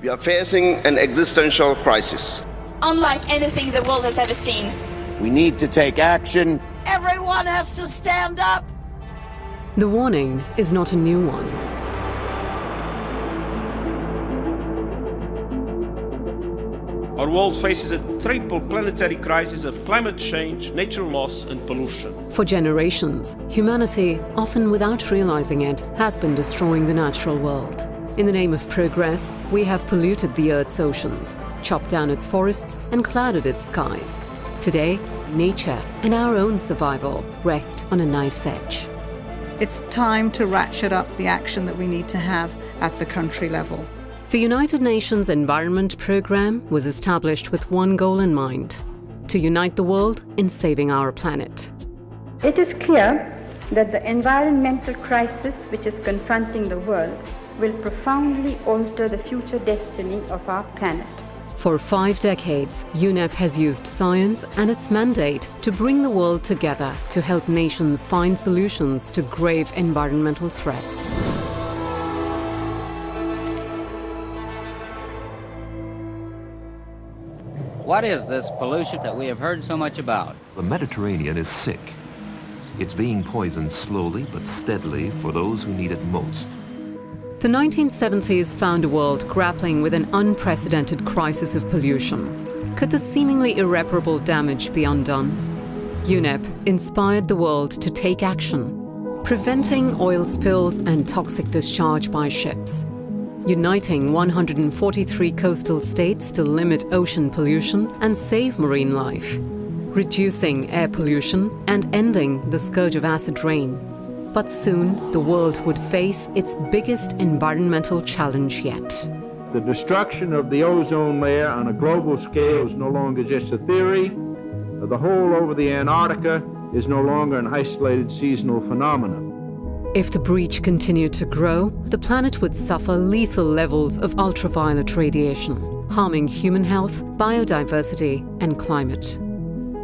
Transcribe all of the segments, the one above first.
We are facing an existential crisis. Unlike anything the world has ever seen. We need to take action. Everyone has to stand up. The warning is not a new one. Our world faces a triple planetary crisis of climate change, natural loss and pollution. For generations, humanity, often without realizing it, has been destroying the natural world. In the name of progress, we have polluted the Earth's oceans, chopped down its forests and clouded its skies. Today, nature and our own survival rest on a knife's edge. It's time to ratchet up the action that we need to have at the country level. The United Nations Environment Programme was established with one goal in mind: to unite the world in saving our planet. It is clear that the environmental crisis which is confronting the world will profoundly alter the future destiny of our planet. For 5 decades, UNEP has used science and its mandate to bring the world together to help nations find solutions to grave environmental threats. What is this pollution that we have heard so much about? The Mediterranean is sick. It's being poisoned slowly but steadily for those who need it most. The 1970s found a world grappling with an unprecedented crisis of pollution. Could the seemingly irreparable damage be undone? UNEP inspired the world to take action, preventing oil spills and toxic discharge by ships, uniting 143 coastal states to limit ocean pollution and save marine life, reducing air pollution and ending the scourge of acid rain. But soon, the world would face its biggest environmental challenge yet. The destruction of the ozone layer on a global scale is no longer just a theory. The hole over the Antarctica is no longer an isolated seasonal phenomenon. If the breach continued to grow, the planet would suffer lethal levels of ultraviolet radiation, harming human health, biodiversity, and climate.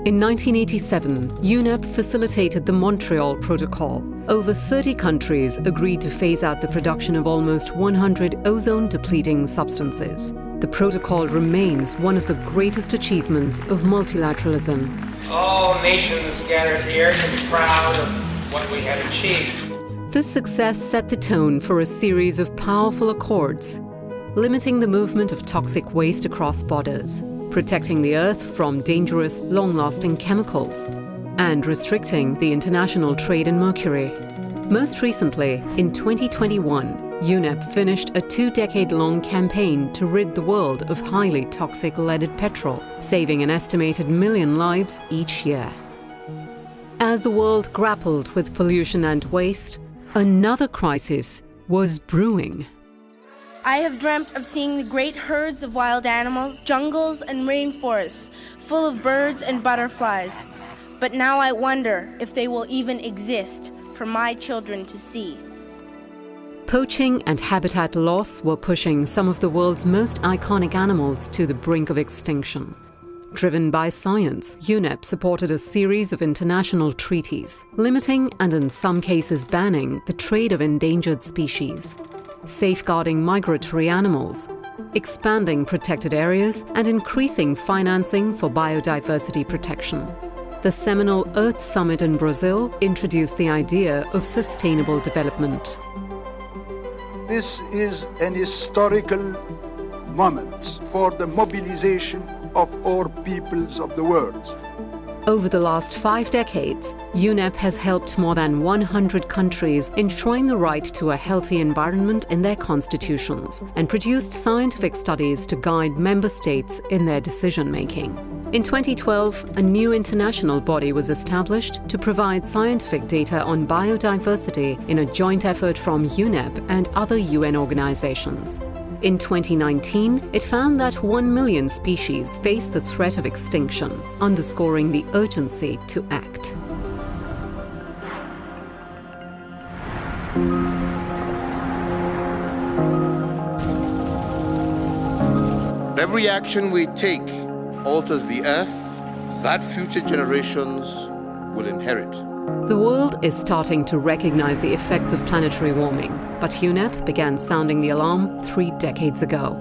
In 1987, UNEP facilitated the Montreal Protocol. Over 30 countries agreed to phase out the production of almost 100 ozone-depleting substances. The protocol remains one of the greatest achievements of multilateralism. All nations gathered here can be proud of what we have achieved. This success set the tone for a series of powerful accords, limiting the movement of toxic waste across borders, protecting the Earth from dangerous, long-lasting chemicals, and restricting the international trade in mercury. Most recently, in 2021, UNEP finished a 2-decade-long campaign to rid the world of highly toxic leaded petrol, saving an estimated 1 million lives each year. As the world grappled with pollution and waste, another crisis was brewing. I have dreamt of seeing the great herds of wild animals, jungles and rainforests, full of birds and butterflies. But now I wonder if they will even exist for my children to see. Poaching and habitat loss were pushing some of the world's most iconic animals to the brink of extinction. Driven by science, UNEP supported a series of international treaties, limiting and in some cases banning the trade of endangered species, safeguarding migratory animals, expanding protected areas, and increasing financing for biodiversity protection. The seminal Earth Summit in Brazil introduced the idea of sustainable development. This is an historical moment for the mobilization of all peoples of the world. Over the last 5 decades, UNEP has helped more than 100 countries enshrine the right to a healthy environment in their constitutions and produced scientific studies to guide member states in their decision-making. In 2012, a new international body was established to provide scientific data on biodiversity in a joint effort from UNEP and other UN organizations. In 2019, it found that 1 million species face the threat of extinction, underscoring the urgency to act. Every action we take alters the earth that future generations will inherit. The world is starting to recognize the effects of planetary warming, but UNEP began sounding the alarm 3 decades ago.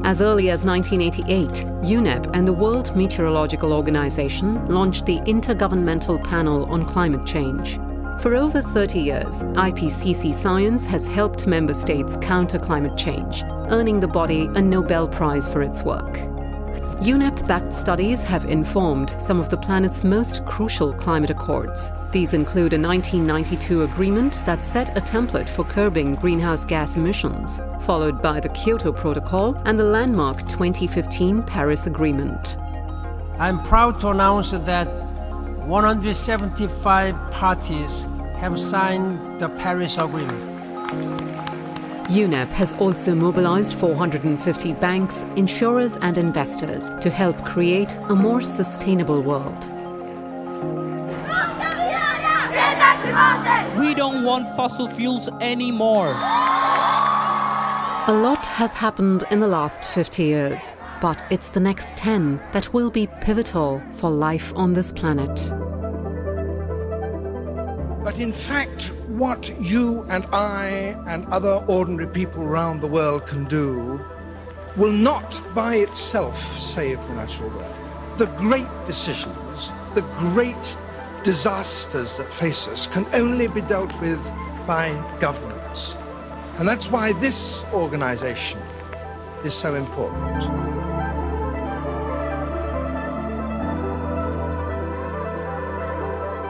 As early as 1988, UNEP and the World Meteorological Organization launched the Intergovernmental Panel on Climate Change. For over 30 years, IPCC science has helped member states counter climate change, earning the body a Nobel Prize for its work. UNEP-backed studies have informed some of the planet's most crucial climate accords. These include a 1992 agreement that set a template for curbing greenhouse gas emissions, followed by the Kyoto Protocol and the landmark 2015 Paris Agreement. I'm proud to announce that 175 parties have signed the Paris Agreement. UNEP has also mobilized 450 banks, insurers and investors to help create a more sustainable world. We don't want fossil fuels anymore. A lot has happened in the last 50 years, but it's the next 10 that will be pivotal for life on this planet. But in fact, what you and I and other ordinary people around the world can do will not by itself save the natural world. The great decisions, the great disasters that face us can only be dealt with by governments. And that's why this organization is so important.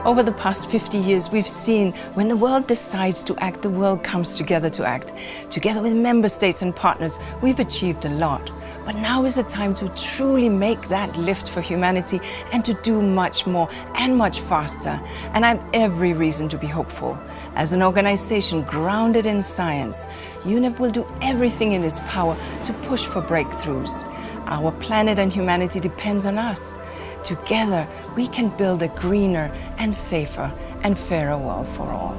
Over the past 50 years, we've seen when the world decides to act, the world comes together to act. Together with member states and partners, we've achieved a lot. But now is the time to truly make that lift for humanity and to do much more and much faster. And I have every reason to be hopeful. As an organization grounded in science, UNEP will do everything in its power to push for breakthroughs. Our planet and humanity depends on us. Together, we can build a greener and safer and fairer world for all.